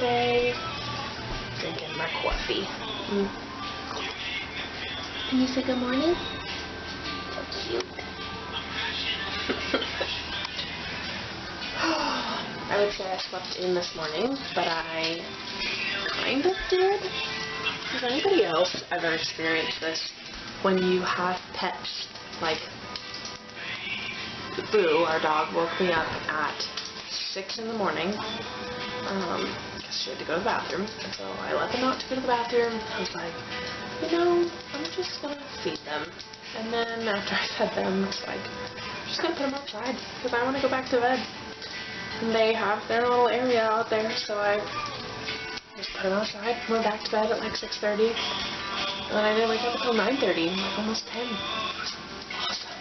today. Drinking my coffee. Can you say good morning? So cute. I would say I slept in this morning, but I kind of did. Has anybody else ever experienced this when you have pets? Like, Boo, our dog, woke me up at 6 in the morning because she had to go to the bathroom, and so I let them out to go to the bathroom. I was like, you know, I'm just gonna feed them, and then after I fed them, it's like, I'm just gonna put them outside because I want to go back to bed. And they have their little area out there, so I just put them outside, went back to bed at like 6:30, and then I didn't wake up until 9:30, like almost 10. Awesome.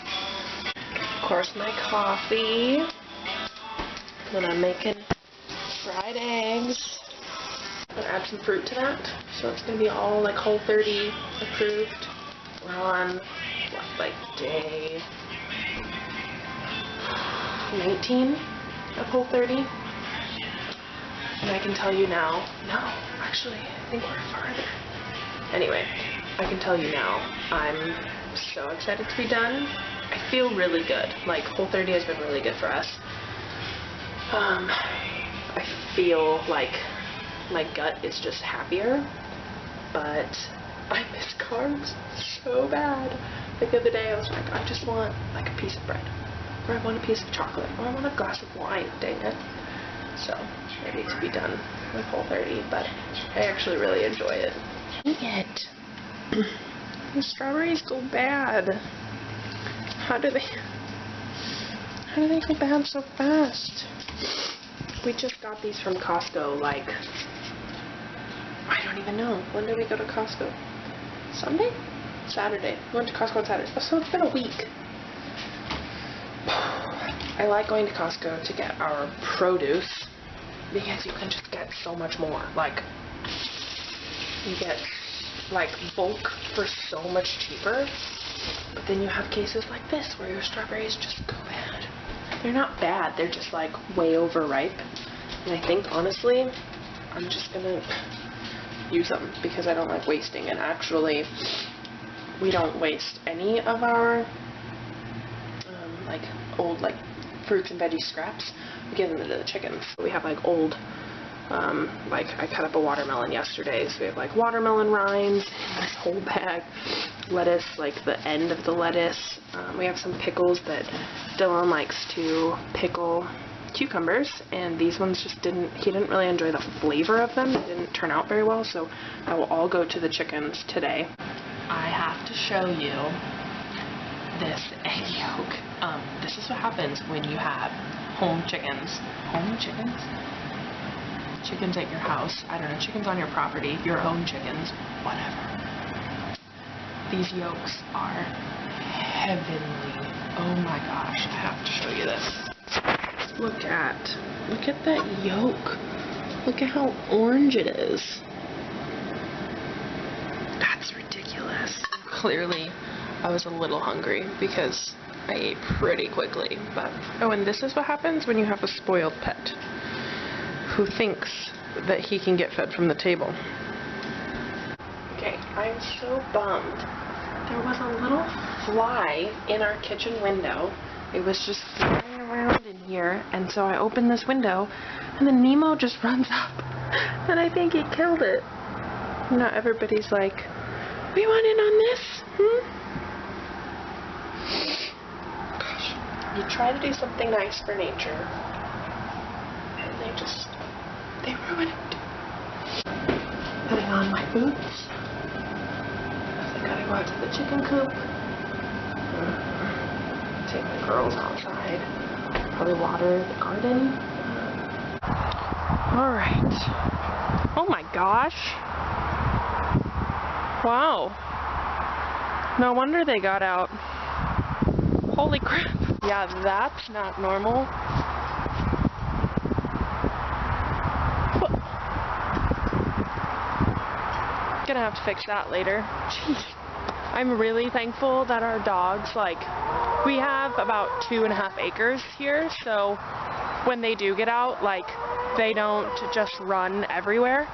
Of course, my coffee. Then I'm making fried eggs. I'm gonna add some fruit to that, so it's gonna be all like Whole30 approved. We're on what, like day 19 of Whole30, and I can tell you now. No, actually, I think we're farther. Anyway, I can tell you now. I'm so excited to be done. I feel really good. Like, Whole30 has been really good for us. I feel like my gut is just happier, but I miss carbs so bad. Like the other day I was like, I just want like a piece of bread, or I want a piece of chocolate, or I want a glass of wine, dang it. So, ready to be done with Whole30, but I actually really enjoy it. Yet, the strawberries go bad. How do they go bad so fast? We just got these from Costco, like, I don't even know. When did we go to Costco? Sunday? Saturday. We went to Costco on Saturday. Oh, so it's been a week. I like going to Costco to get our produce because you can just get so much more. Like, you get, like, bulk for so much cheaper. But then you have cases like this where your strawberries just go bad. They're not bad, they're just like way overripe. And I think honestly, I'm just gonna use them because I don't like wasting. And actually, we don't waste any of our like old like fruits and veggie scraps. We give them to the chickens. We have like old like I cut up a watermelon yesterday, so we have like watermelon rinds in this whole bag. Lettuce, like the end of the lettuce. We have some pickles that Dylan likes to pickle cucumbers, and these ones just he didn't really enjoy the flavor of them. It didn't turn out very well, so that will all go to the chickens today. I have to show you this egg yolk. This is what happens when you have home chickens. Home chickens? Chickens at your house. I don't know, chickens on your property, your own chickens, whatever. These yolks are heavenly. Oh my gosh, I have to show you this. Look at that yolk. Look at how orange it is. That's ridiculous. Clearly, I was a little hungry because I ate pretty quickly. But oh, and this is what happens when you have a spoiled pet who thinks that he can get fed from the table. Okay, I'm so bummed. There was a little fly in our kitchen window. It was just flying around in here, and so I opened this window, and then Nemo just runs up, and I think he killed it. You know, everybody's like, we want in on this? Gosh, you try to do something nice for nature, and they ruin it. Putting on my boots. I gotta go out to the chicken coop. Take the girls outside. Probably water the garden. Alright. Oh my gosh. Wow. No wonder they got out. Holy crap. Yeah, that's not normal. Gonna have to fix that later. Jeez. I'm really thankful that our dogs, like, we have about 2.5 acres here, so when they do get out, like, they don't just run everywhere.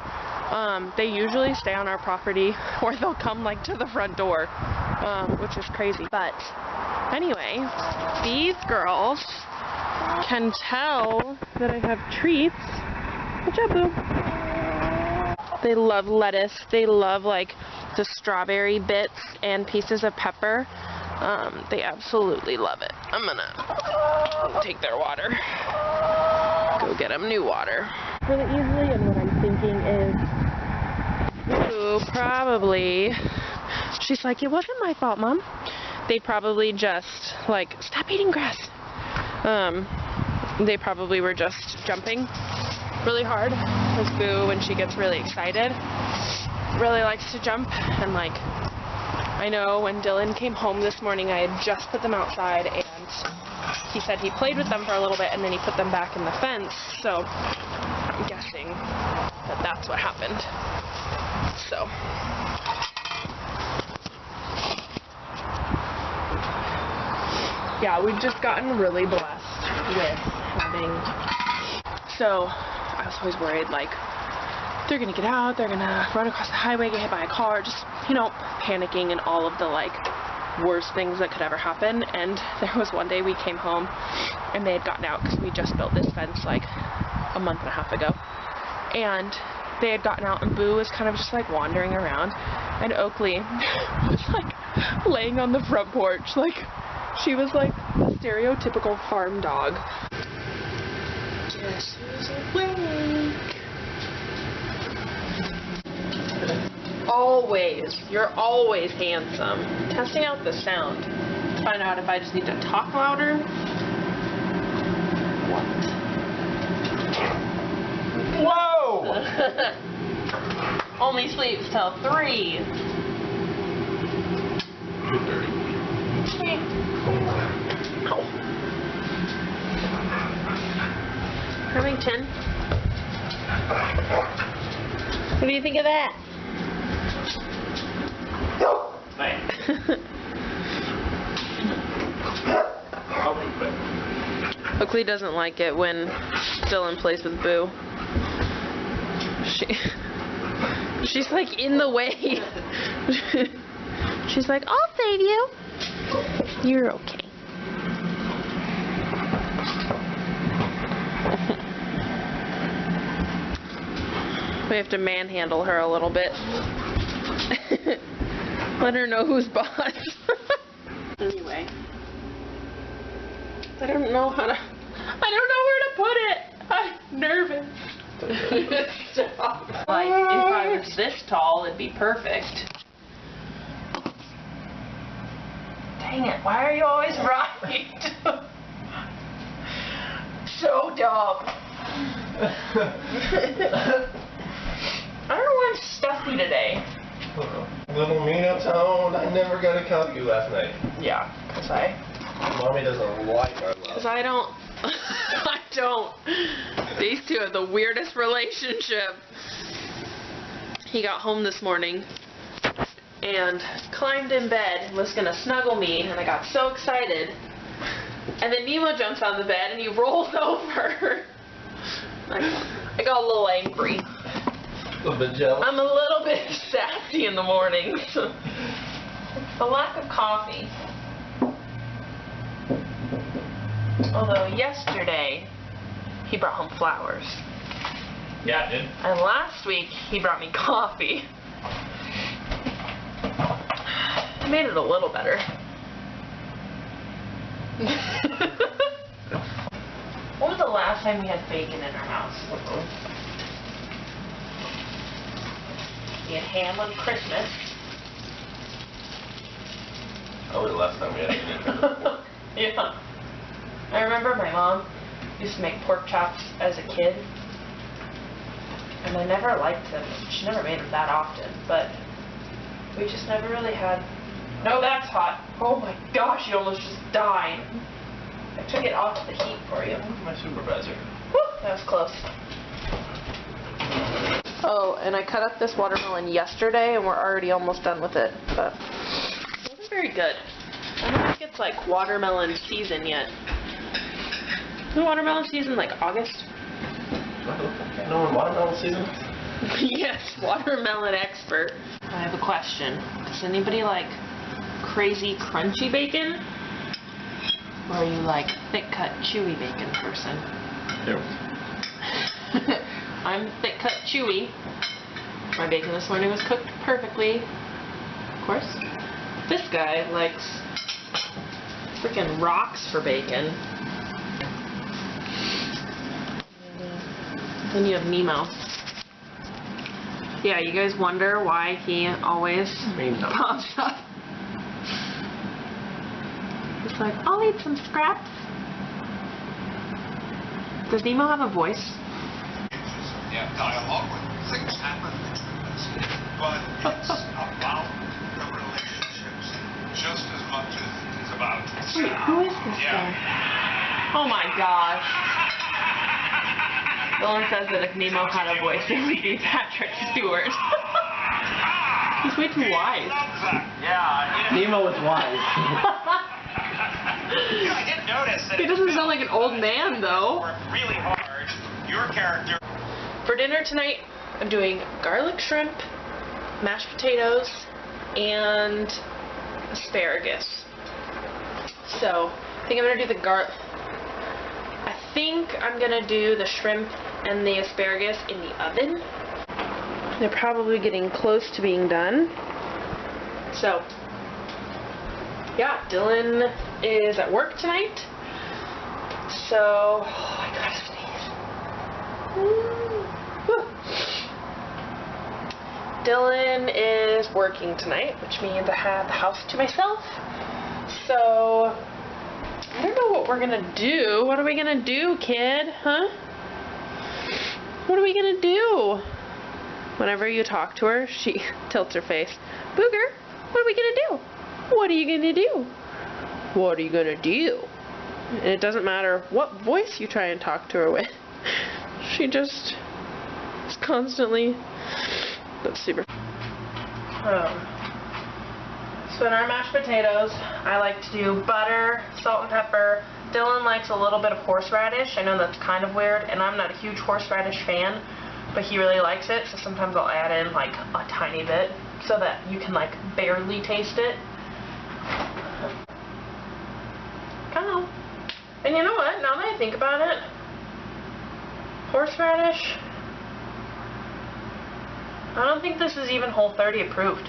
They usually stay on our property, or they'll come, like, to the front door, which is crazy. But anyway, these girls can tell that I have treats. Good job, Boo. They love lettuce. They love, like, the strawberry bits and pieces of pepper. They absolutely love it. I'm gonna take their water. Go get them new water. Really easily, and what I'm thinking is, Boo probably, she's like, it wasn't my fault, Mom. They probably just, like, stop eating grass. They probably were just jumping really hard, because Boo, when she gets really excited, really likes to jump. And, like, I know when Dylan came home this morning, I had just put them outside, and he said he played with them for a little bit, and then he put them back in the fence, so I'm guessing that that's what happened. So, yeah, we've just gotten really blessed with having, so I was always worried, like, they're gonna get out, they're gonna run across the highway, get hit by a car, just, you know, panicking and all of the, like, worst things that could ever happen. And there was one day we came home and they had gotten out, because we just built this fence like a month and a half ago, and they had gotten out, and Boo was kind of just like wandering around, and Oakley was like laying on the front porch, like she was like a stereotypical farm dog. Guess who's awake? Always. You're always handsome. Testing out the sound. Find out if I just need to talk louder. What? Whoa! Only sleeps till 3. 2:30. No. Remington. What do you think of that? Oakley doesn't like it when Dylan plays with Boo. She's like in the way. She's like, I'll save you. You're okay. We have to manhandle her a little bit. Let her know who's boss. Anyway. I don't know where to put it. I'm nervous. Stop. Like, if I was this tall, it'd be perfect. Dang it, why are you always right? So dumb. I don't know why I'm stuffy today. Little Nemo town, I never got a call you last night. Yeah, because Mommy doesn't like our love. Because I don't. I don't. These two have the weirdest relationship. He got home this morning and climbed in bed and was going to snuggle me, and I got so excited. And then Nemo jumps on the bed and he rolls over. I got a little angry. A little bit jealous. I'm a little bit sassy in the mornings. The lack of coffee. Although yesterday, he brought home flowers. Yeah, I did. And last week, he brought me coffee. I made it a little better. When was the last time we had bacon in our house? We had ham on Christmas. Probably the last time we had anything. Yeah. I remember my mom used to make pork chops as a kid, and I never liked them. She never made them that often, but we just never really had. No, that's hot. Oh my gosh, you almost just died. I took it off the heat for you. My supervisor. Woo, that was close. Oh, and I cut up this watermelon yesterday, and we're already almost done with it, but very good. I don't think it's like watermelon season yet. Is watermelon season like August? No, in watermelon season? Yes, watermelon expert. I have a question. Does anybody like crazy crunchy bacon? Or are you like thick cut chewy bacon person? Ew. I'm thick cut chewy. My bacon this morning was cooked perfectly. Of course. This guy likes freaking rocks for bacon. Then you have Nemo. Yeah, you guys wonder why he always pops up. He's like, I'll eat some scraps. Does Nemo have a voice? Yeah, dialogue when things happen between us. But it's about the relationships just as much as it's about Wait, who is this guy? Oh my gosh. Dylan says that if Nemo had a voice, it would be Patrick Stewart. He's way too wise. Yeah. Nemo is wise. I did notice that He doesn't sound like an old man, though. worked really hard. Your character. For dinner tonight, I'm doing garlic shrimp, mashed potatoes, and asparagus. So, I think I'm gonna do the shrimp and the asparagus in the oven. They're probably getting close to being done. So, yeah, Dylan is at work tonight. So, oh, I gotta sneeze. Woo. Dylan is working tonight, which means I have the house to myself. So, I don't know what we're gonna do. What are we gonna do, kid? Huh? What are we gonna do? Whenever you talk to her, she tilts her face. Booger, what are we gonna do? What are you gonna do? What are you gonna do? And it doesn't matter what voice you try and talk to her with. She just is constantly... That's super... So in our mashed potatoes, I like to do butter, salt and pepper. Dylan likes a little bit of horseradish. I know that's kind of weird, and I'm not a huge horseradish fan, but he really likes it, so sometimes I'll add in like a tiny bit so that you can like barely taste it. Kind of. And you know what? Now that I think about it, horseradish, I don't think this is even Whole30 approved.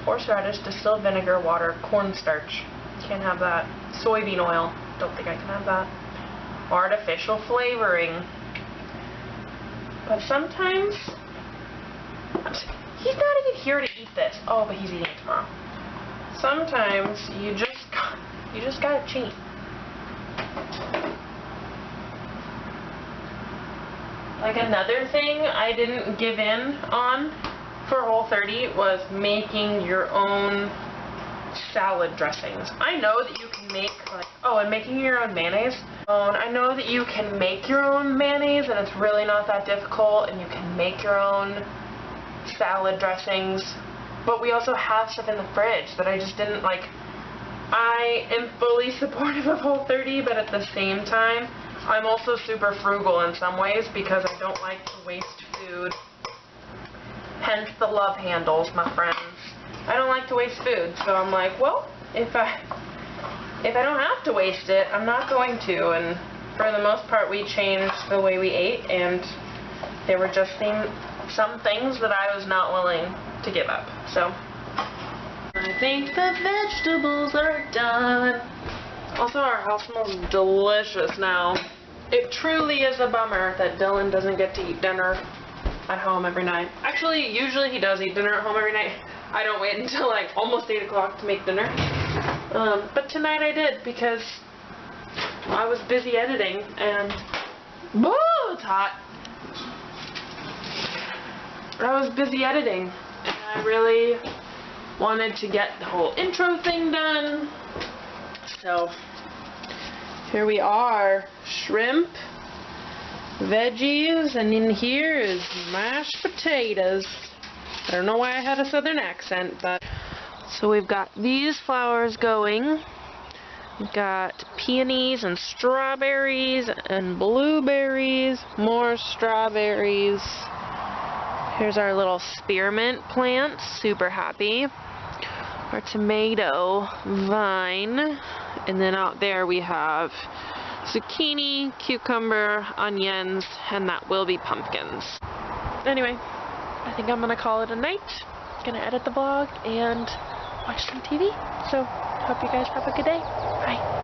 Horseradish, distilled vinegar, water, cornstarch. Can't have that. Soybean oil. Don't think I can have that. Artificial flavoring. But sometimes... He's not even here to eat this. Oh, but he's eating it tomorrow. Sometimes you just gotta cheat. Like another thing I didn't give in on for Whole30 was making your own salad dressings. I know that you can make and making your own mayonnaise. I know that you can make your own mayonnaise and it's really not that difficult, and you can make your own salad dressings, but we also have stuff in the fridge that I just didn't like. I am fully supportive of Whole30, but at the same time, I'm also super frugal in some ways because I don't like to waste food. Hence the love handles, my friends. I don't like to waste food, so I'm like, well, if I don't have to waste it, I'm not going to. And for the most part, we changed the way we ate, and there were just some things that I was not willing to give up. So I think the vegetables are done. Also, our house smells delicious now. It truly is a bummer that Dylan doesn't get to eat dinner at home every night. Actually, usually he does eat dinner at home every night. I don't wait until like almost 8 o'clock to make dinner. But tonight I did because I was busy editing and... Whoa, it's hot. I was busy editing and I really wanted to get the whole intro thing done. So, here we are. Shrimp, veggies, and in here is mashed potatoes. I don't know why I had a southern accent, but So we've got these flowers going. We've got peonies and strawberries and blueberries, more strawberries. Here's our little spearmint plant, super happy. Our tomato vine, and then out there we have zucchini, cucumber, onions, and that will be pumpkins. Anyway, I think I'm gonna call it a night. Gonna edit the vlog and watch some TV. So, hope you guys have a good day. Bye.